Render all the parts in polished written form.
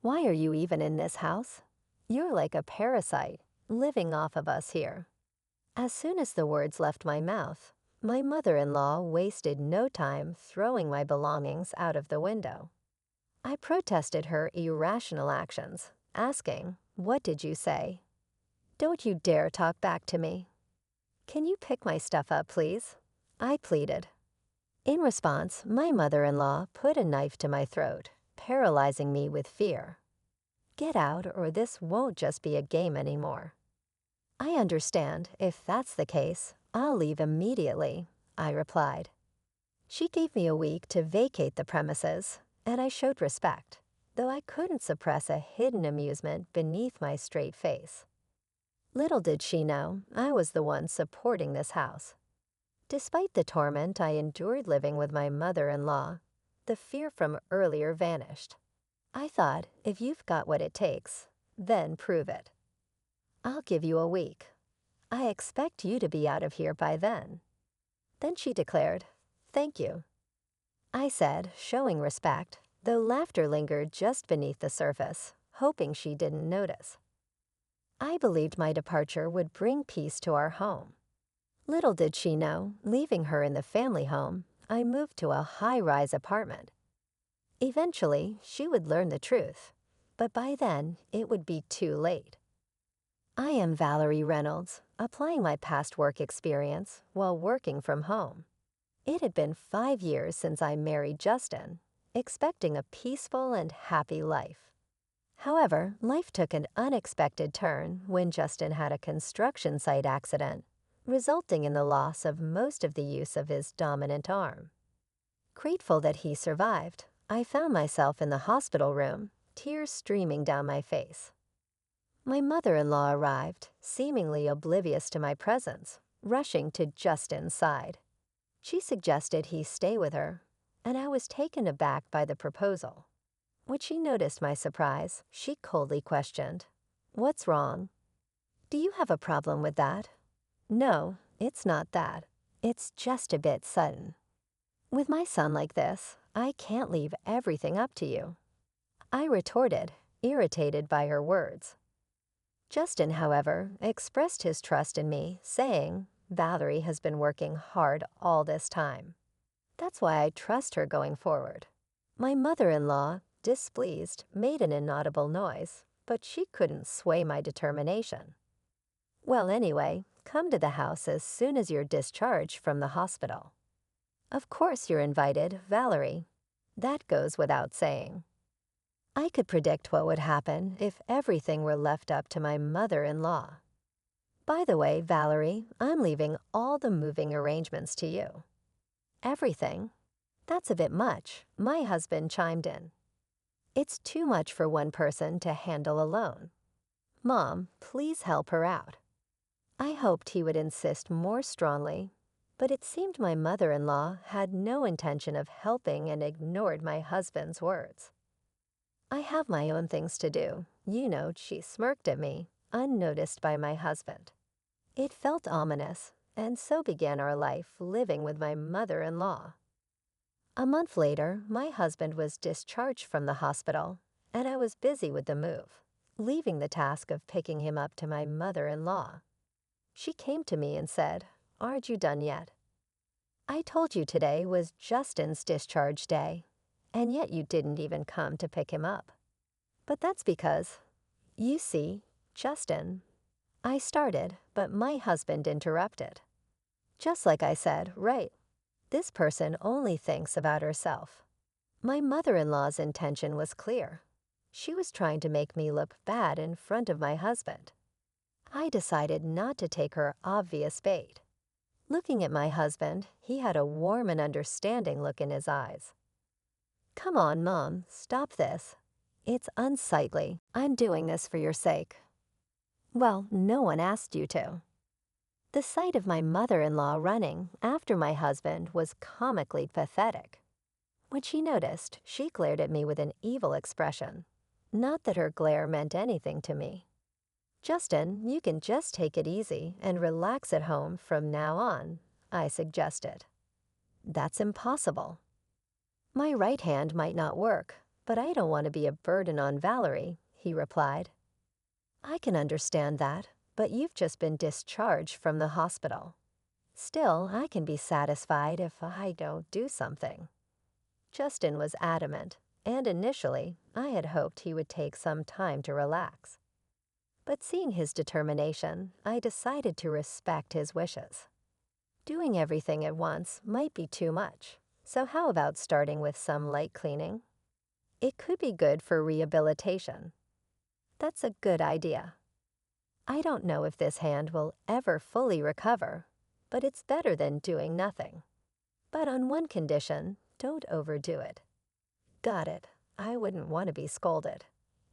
Why are you even in this house? You're like a parasite, living off of us here." As soon as the words left my mouth, my mother-in-law wasted no time throwing my belongings out of the window. I protested her irrational actions, asking, "What did you say? Don't you dare talk back to me. Can you pick my stuff up, please?" I pleaded. In response, my mother-in-law put a knife to my throat, paralyzing me with fear. "Get out, or this won't just be a game anymore." "I understand. If that's the case, I'll leave immediately," I replied. She gave me a week to vacate the premises, and I showed respect, though I couldn't suppress a hidden amusement beneath my straight face. Little did she know I was the one supporting this house. Despite the torment I endured living with my mother-in-law, the fear from earlier vanished. I thought, if you've got what it takes, then prove it. "I'll give you a week. I expect you to be out of here by then." Then she declared, "Thank you." I said, showing respect, though laughter lingered just beneath the surface, hoping she didn't notice. I believed my departure would bring peace to our home. Little did she know, leaving her in the family home, I moved to a high-rise apartment. Eventually, she would learn the truth, but by then, it would be too late. I am Valerie Reynolds, applying my past work experience while working from home. It had been 5 years since I married Justin, expecting a peaceful and happy life. However, life took an unexpected turn when Justin had a construction site accident, resulting in the loss of most of the use of his dominant arm. Grateful that he survived, I found myself in the hospital room, tears streaming down my face. My mother-in-law arrived, seemingly oblivious to my presence, rushing to Justin's side. She suggested he stay with her, and I was taken aback by the proposal. When she noticed my surprise, she coldly questioned, "What's wrong?" "Do you have a problem with that?" "No, it's not that. It's just a bit sudden. With my son like this, I can't leave everything up to you," I retorted, irritated by her words. Justin, however, expressed his trust in me, saying, "Valerie has been working hard all this time. That's why I trust her going forward." My mother-in-law, displeased, made an inaudible noise, but she couldn't sway my determination. "Well, anyway, come to the house as soon as you're discharged from the hospital." "Of course you're invited, Valerie. That goes without saying." I could predict what would happen if everything were left up to my mother-in-law. "By the way, Valerie, I'm leaving all the moving arrangements to you." "Everything? That's a bit much," my husband chimed in. "It's too much for one person to handle alone. Mom, please help her out." I hoped he would insist more strongly, but it seemed my mother-in-law had no intention of helping and ignored my husband's words. "I have my own things to do. You know," she smirked at me, unnoticed by my husband. It felt ominous, and so began our life living with my mother-in-law. A month later, my husband was discharged from the hospital, and I was busy with the move, leaving the task of picking him up to my mother-in-law. She came to me and said, "Aren't you done yet? I told you today was Justin's discharge day, and yet you didn't even come to pick him up." "But that's because, you see, Justin—" I started, but my husband interrupted. "Just like I said, right. This person only thinks about herself." My mother-in-law's intention was clear. She was trying to make me look bad in front of my husband. I decided not to take her obvious bait. Looking at my husband, he had a warm and understanding look in his eyes. "Come on, Mom, stop this. It's unsightly. I'm doing this for your sake." "Well, no one asked you to." The sight of my mother-in-law running after my husband was comically pathetic. When she noticed, she glared at me with an evil expression. Not that her glare meant anything to me. "Justin, you can just take it easy and relax at home from now on," I suggested. "That's impossible." "My right hand might not work, But I don't want to be a burden on Valerie, he replied. I can understand that, but you've just been discharged from the hospital. Still, I can be satisfied if I don't do something. Justin was adamant, and initially, I had hoped he would take some time to relax. But seeing his determination, I decided to respect his wishes. Doing everything at once might be too much, so how about starting with some light cleaning? It could be good for rehabilitation. That's a good idea. I don't know if this hand will ever fully recover, but it's better than doing nothing. But on one condition, don't overdo it. Got it. I wouldn't want to be scolded.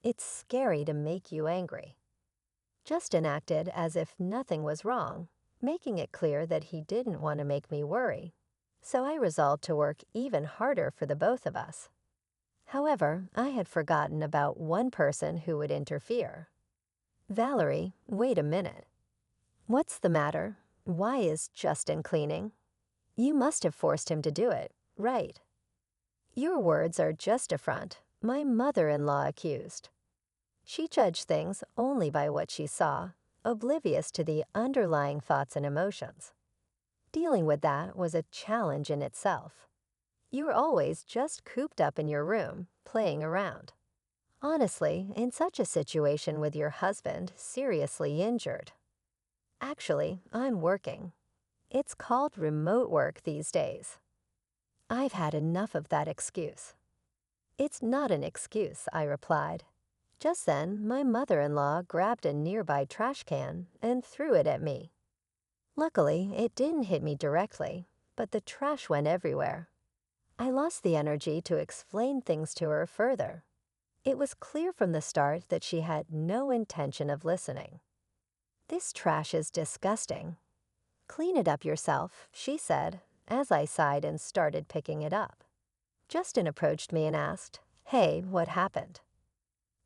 It's scary to make you angry. Justin acted as if nothing was wrong, making it clear that he didn't want to make me worry. So I resolved to work even harder for the both of us. However, I had forgotten about one person who would interfere. Valerie, wait a minute. What's the matter? Why is Justin cleaning? You must have forced him to do it, right? Your words are just a front, my mother-in-law accused. She judged things only by what she saw, oblivious to the underlying thoughts and emotions. Dealing with that was a challenge in itself. You were always just cooped up in your room, playing around. Honestly, in such a situation with your husband seriously injured. Actually, I'm working. It's called remote work these days. I've had enough of that excuse. It's not an excuse, I replied. Just then, my mother-in-law grabbed a nearby trash can and threw it at me. Luckily, it didn't hit me directly, but the trash went everywhere. I lost the energy to explain things to her further. It was clear from the start that she had no intention of listening. This trash is disgusting. Clean it up yourself, she said, as I sighed and started picking it up. Justin approached me and asked, Hey, what happened?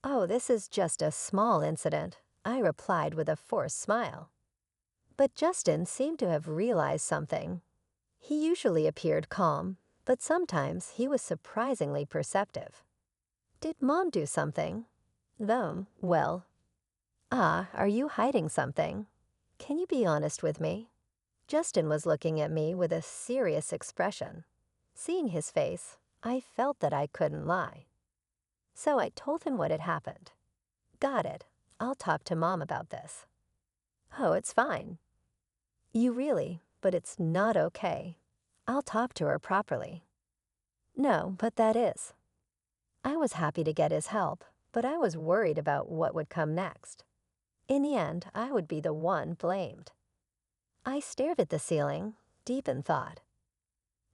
Oh, this is just a small incident, I replied with a forced smile. But Justin seemed to have realized something. He usually appeared calm, but sometimes he was surprisingly perceptive. Did Mom do something? Well. Are you hiding something? Can you be honest with me? Justin was looking at me with a serious expression. Seeing his face, I felt that I couldn't lie. So I told him what had happened. Got it. I'll talk to Mom about this. Oh, it's fine. You really, but it's not okay. I'll talk to her properly. No, but that is. I was happy to get his help, but I was worried about what would come next. In the end, I would be the one blamed. I stared at the ceiling, deep in thought.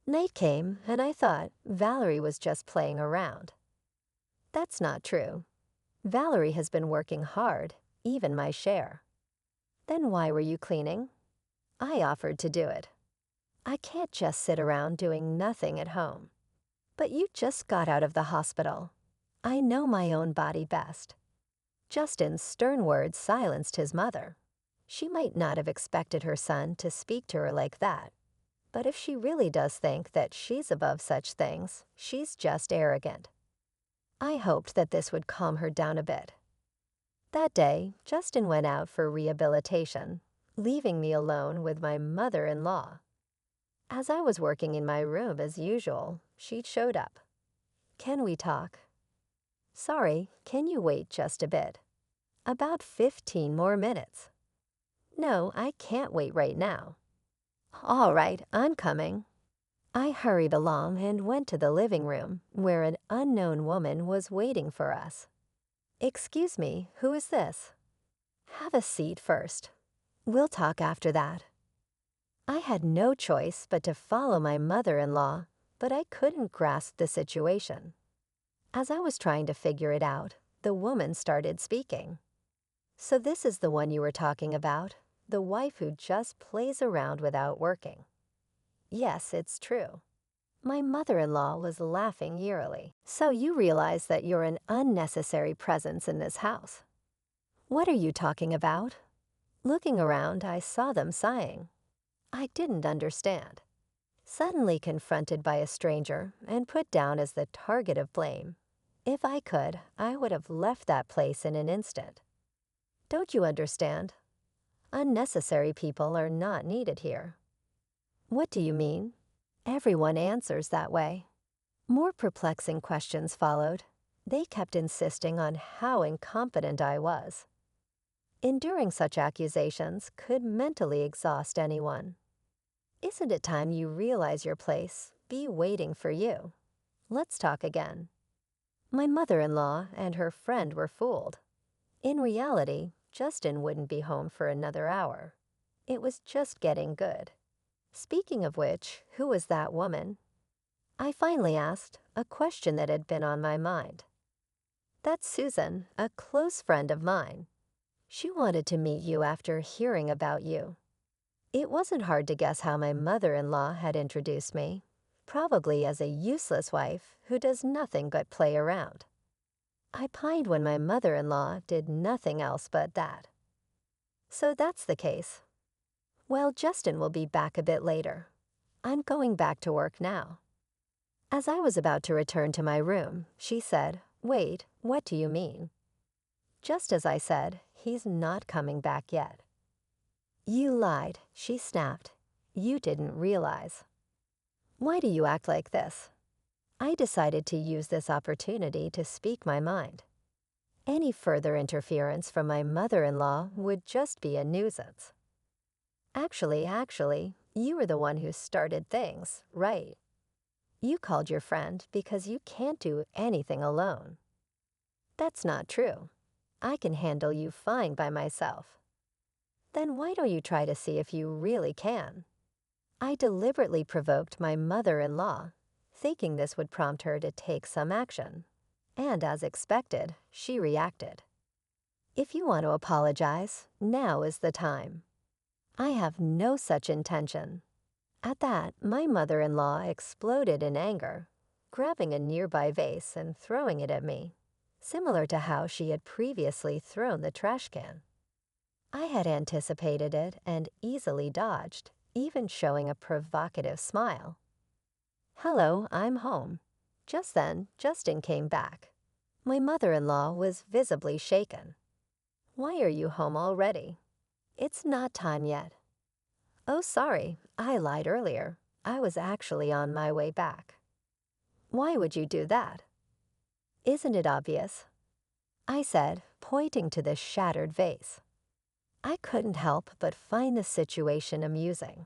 Night came, and I thought Valerie was just playing around. That's not true. Valerie has been working hard, even my share. Then why were you cleaning? I offered to do it. I can't just sit around doing nothing at home. But you just got out of the hospital. I know my own body best. Justin's stern words silenced his mother. She might not have expected her son to speak to her like that. But if she really does think that she's above such things, she's just arrogant. I hoped that this would calm her down a bit. That day, Justin went out for rehabilitation, leaving me alone with my mother-in-law. As I was working in my room as usual, she showed up. Can we talk? Sorry, can you wait just a bit? About 15 more minutes. No, I can't wait right now. All right, I'm coming. I hurried along and went to the living room, where an unknown woman was waiting for us. Excuse me, who is this? Have a seat first. We'll talk after that. I had no choice but to follow my mother-in-law, but I couldn't grasp the situation. As I was trying to figure it out, the woman started speaking. So this is the one you were talking about, the wife who just plays around without working. Yes, it's true. My mother-in-law was laughing eerily. So you realize that you're an unnecessary presence in this house. What are you talking about? Looking around, I saw them sighing. I didn't understand. Suddenly confronted by a stranger and put down as the target of blame, If I could, I would have left that place in an instant. Don't you understand? Unnecessary people are not needed here. What do you mean? Everyone answers that way. More perplexing questions followed. They kept insisting on how incompetent I was. Enduring such accusations could mentally exhaust anyone. Isn't it time you realize your place be waiting for you? Let's talk again. My mother-in-law and her friend were fooled. In reality, Justin wouldn't be home for another hour. It was just getting good. Speaking of which, who was that woman? I finally asked, a question that had been on my mind. That's Susan, a close friend of mine. She wanted to meet you after hearing about you. It wasn't hard to guess how my mother-in-law had introduced me, probably as a useless wife who does nothing but play around. I pined when my mother-in-law did nothing else but that. So that's the case. Well, Justin will be back a bit later. I'm going back to work now. As I was about to return to my room, she said, "Wait, what do you mean?" Just as I said, he's not coming back yet. You lied, she snapped. You didn't realize. Why do you act like this? I decided to use this opportunity to speak my mind. Any further interference from my mother-in-law would just be a nuisance. Actually, you were the one who started things, right? You called your friend because you can't do anything alone. That's not true. I can handle you fine by myself. Then why don't you try to see if you really can? I deliberately provoked my mother-in-law, thinking this would prompt her to take some action. And as expected, she reacted. If you want to apologize, now is the time. I have no such intention. At that, my mother-in-law exploded in anger, grabbing a nearby vase and throwing it at me, similar to how she had previously thrown the trash can. I had anticipated it and easily dodged, even showing a provocative smile. "Hello, I'm home." Just then, Justin came back. My mother-in-law was visibly shaken. "Why are you home already?" "It's not time yet." "Oh, sorry, I lied earlier. I was actually on my way back." "Why would you do that?" "Isn't it obvious?" I said, pointing to the shattered vase. I couldn't help but find the situation amusing.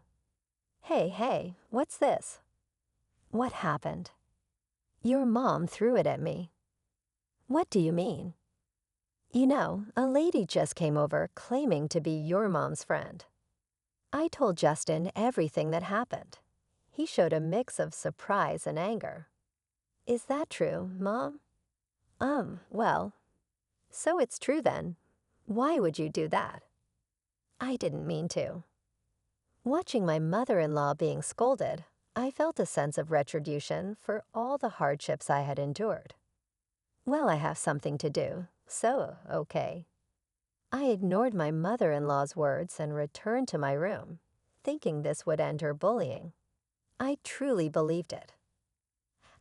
Hey, what's this?" "What happened?" "Your mom threw it at me." "What do you mean?" "You know, a lady just came over claiming to be your mom's friend." I told Justin everything that happened. He showed a mix of surprise and anger. "Is that true, Mom?" Well, so it's true then. Why would you do that?" "I didn't mean to." Watching my mother-in-law being scolded, I felt a sense of retribution for all the hardships I had endured. Well, I have something to do, so okay. I ignored my mother-in-law's words and returned to my room, thinking this would end her bullying. I truly believed it.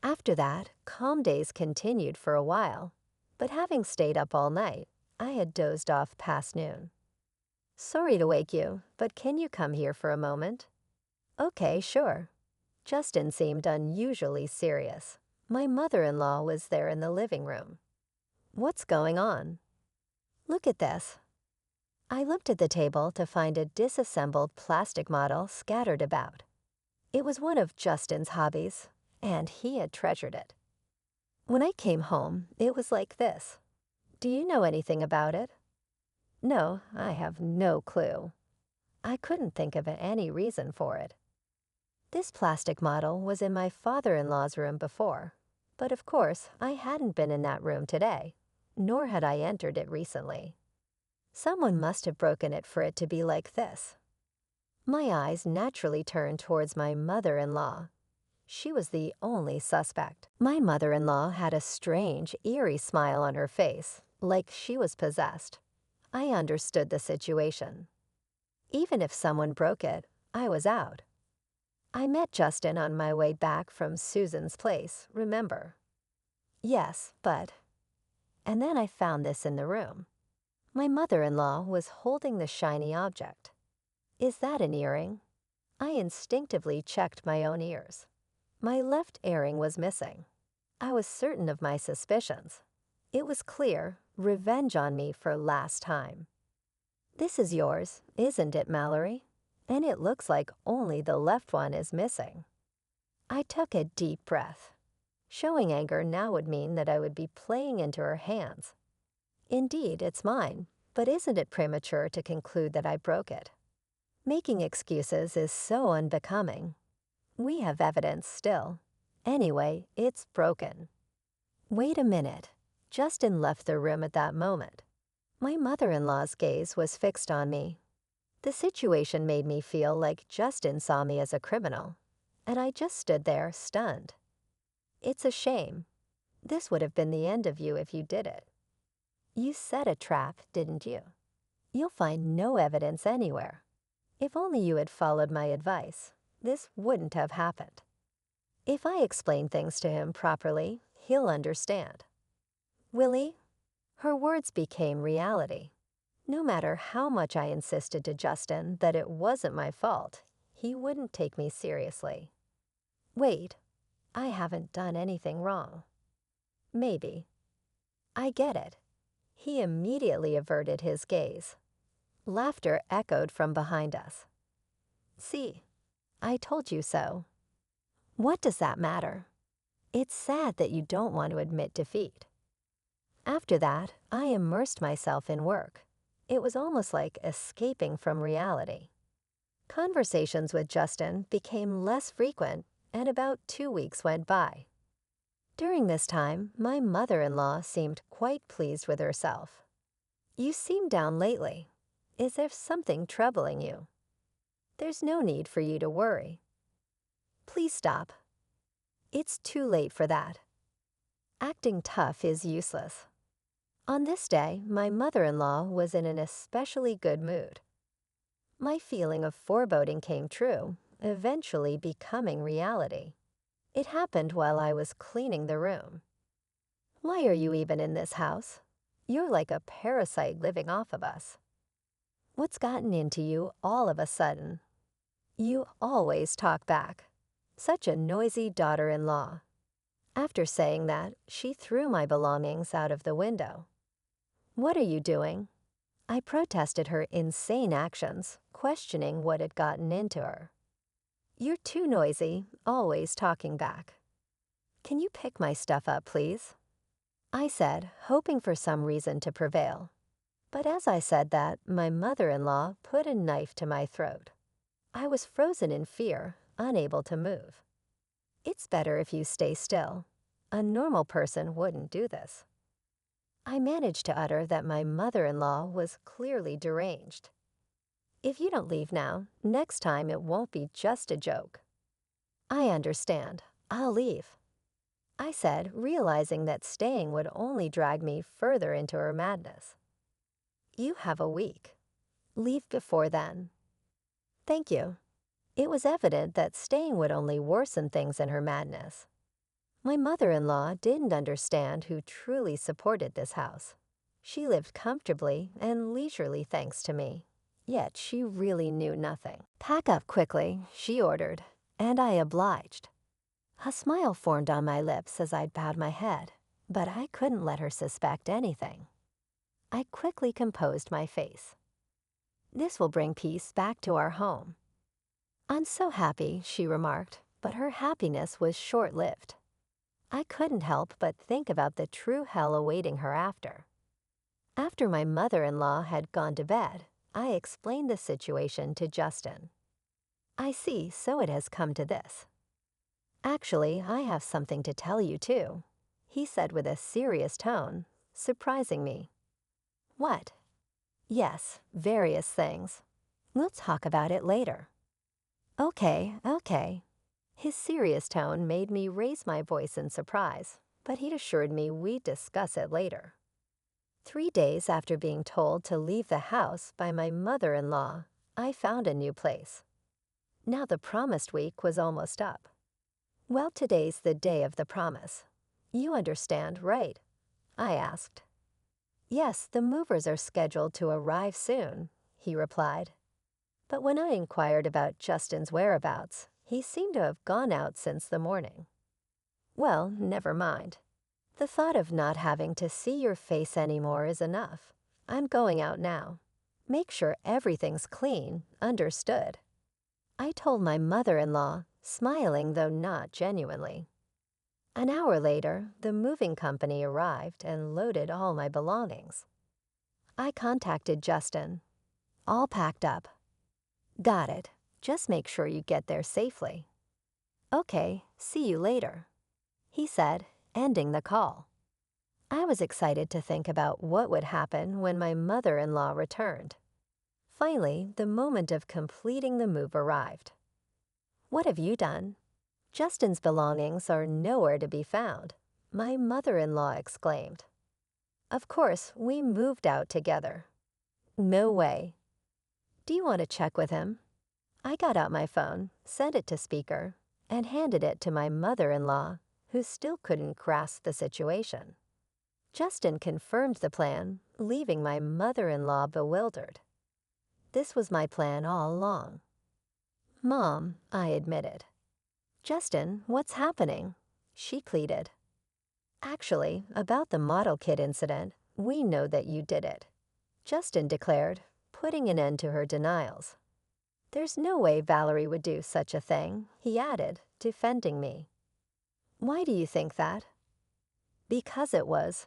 After that, calm days continued for a while, but having stayed up all night, I had dozed off past noon. "Sorry to wake you, but can you come here for a moment?" "Okay, sure." Justin seemed unusually serious. My mother-in-law was there in the living room. "What's going on?" "Look at this." I looked at the table to find a disassembled plastic model scattered about. It was one of Justin's hobbies, and he had treasured it. When I came home, it was like this. Do you know anything about it? No, I have no clue. I couldn't think of any reason for it. This plastic model was in my father-in-law's room before, but of course I hadn't been in that room today, nor had I entered it recently. Someone must have broken it for it to be like this. My eyes naturally turned towards my mother-in-law. She was the only suspect. My mother-in-law had a strange, eerie smile on her face, like she was possessed. I understood the situation. Even if someone broke it, I was out. I met Justin on my way back from Susan's place, remember? Yes, but. And then I found this in the room. My mother-in-law was holding the shiny object. Is that an earring? I instinctively checked my own ears. My left earring was missing. I was certain of my suspicions. It was clear, revenge on me for last time. This is yours, isn't it, Mallory? And it looks like only the left one is missing. I took a deep breath. Showing anger now would mean that I would be playing into her hands. Indeed, it's mine, but isn't it premature to conclude that I broke it? Making excuses is so unbecoming. We have evidence still. Anyway, it's broken. Wait a minute. Justin left the room at that moment. My mother-in-law's gaze was fixed on me. The situation made me feel like Justin saw me as a criminal, and I just stood there, stunned. It's a shame. This would have been the end of you if you did it. You set a trap, didn't you? You'll find no evidence anywhere. If only you had followed my advice, this wouldn't have happened. If I explain things to him properly, he'll understand. Will he? Her words became reality. No matter how much I insisted to Justin that it wasn't my fault, he wouldn't take me seriously. Wait, I haven't done anything wrong. Maybe. I get it. He immediately averted his gaze. Laughter echoed from behind us. See, I told you so. What does that matter? It's sad that you don't want to admit defeat. After that, I immersed myself in work. It was almost like escaping from reality. Conversations with Justin became less frequent, and about 2 weeks went by. During this time, my mother-in-law seemed quite pleased with herself. You seem down lately. Is there something troubling you? There's no need for you to worry. Please stop. It's too late for that. Acting tough is useless. On this day, my mother-in-law was in an especially good mood. My feeling of foreboding came true, eventually becoming reality. It happened while I was cleaning the room. Why are you even in this house? You're like a parasite living off of us. What's gotten into you all of a sudden? You always talk back. Such a noisy daughter-in-law. After saying that, she threw my belongings out of the window. What are you doing? I protested her insane actions, questioning what had gotten into her. You're too noisy, always talking back. Can you pick my stuff up, please? I said, hoping for some reason to prevail. But as I said that, my mother-in-law put a knife to my throat. I was frozen in fear, unable to move. It's better if you stay still. A normal person wouldn't do this. I managed to utter that my mother-in-law was clearly deranged. If you don't leave now, next time it won't be just a joke. I understand. I'll leave. I said, realizing that staying would only drag me further into her madness. You have a week. Leave before then. Thank you. It was evident that staying would only worsen things in her madness. My mother-in-law didn't understand who truly supported this house. She lived comfortably and leisurely thanks to me. Yet she really knew nothing. Pack up quickly, she ordered, and I obliged. A smile formed on my lips as I bowed my head, but I couldn't let her suspect anything. I quickly composed my face. This will bring peace back to our home. I'm so happy, she remarked, but her happiness was short-lived. I couldn't help but think about the true hell awaiting her after. After my mother-in-law had gone to bed, I explained the situation to Justin. I see, so it has come to this. Actually, I have something to tell you too, he said with a serious tone, surprising me. What? Yes, various things. We'll talk about it later. Okay. His serious tone made me raise my voice in surprise, but he assured me we'd discuss it later. 3 days after being told to leave the house by my mother-in-law, I found a new place. Now the promised week was almost up. Well, today's the day of the promise. You understand, right? I asked. Yes, the movers are scheduled to arrive soon, he replied. But when I inquired about Justin's whereabouts, he seemed to have gone out since the morning. Well, never mind. The thought of not having to see your face anymore is enough. I'm going out now. Make sure everything's clean, understood. I told my mother-in-law, smiling though not genuinely. An hour later, the moving company arrived and loaded all my belongings. I contacted Justin. All packed up. Got it. Just make sure you get there safely. Okay, see you later, he said, ending the call. I was excited to think about what would happen when my mother-in-law returned. Finally, the moment of completing the move arrived. What have you done? Justin's belongings are nowhere to be found, my mother-in-law exclaimed. Of course, we moved out together. No way. Do you want to check with him? I got out my phone, set it to speaker, and handed it to my mother-in-law, who still couldn't grasp the situation. Justin confirmed the plan, leaving my mother-in-law bewildered. This was my plan all along. Mom, I admitted. Justin, what's happening? She pleaded. Actually, about the model kit incident, we know that you did it, Justin declared, putting an end to her denials. There's no way Valerie would do such a thing, he added, defending me. Why do you think that? Because it was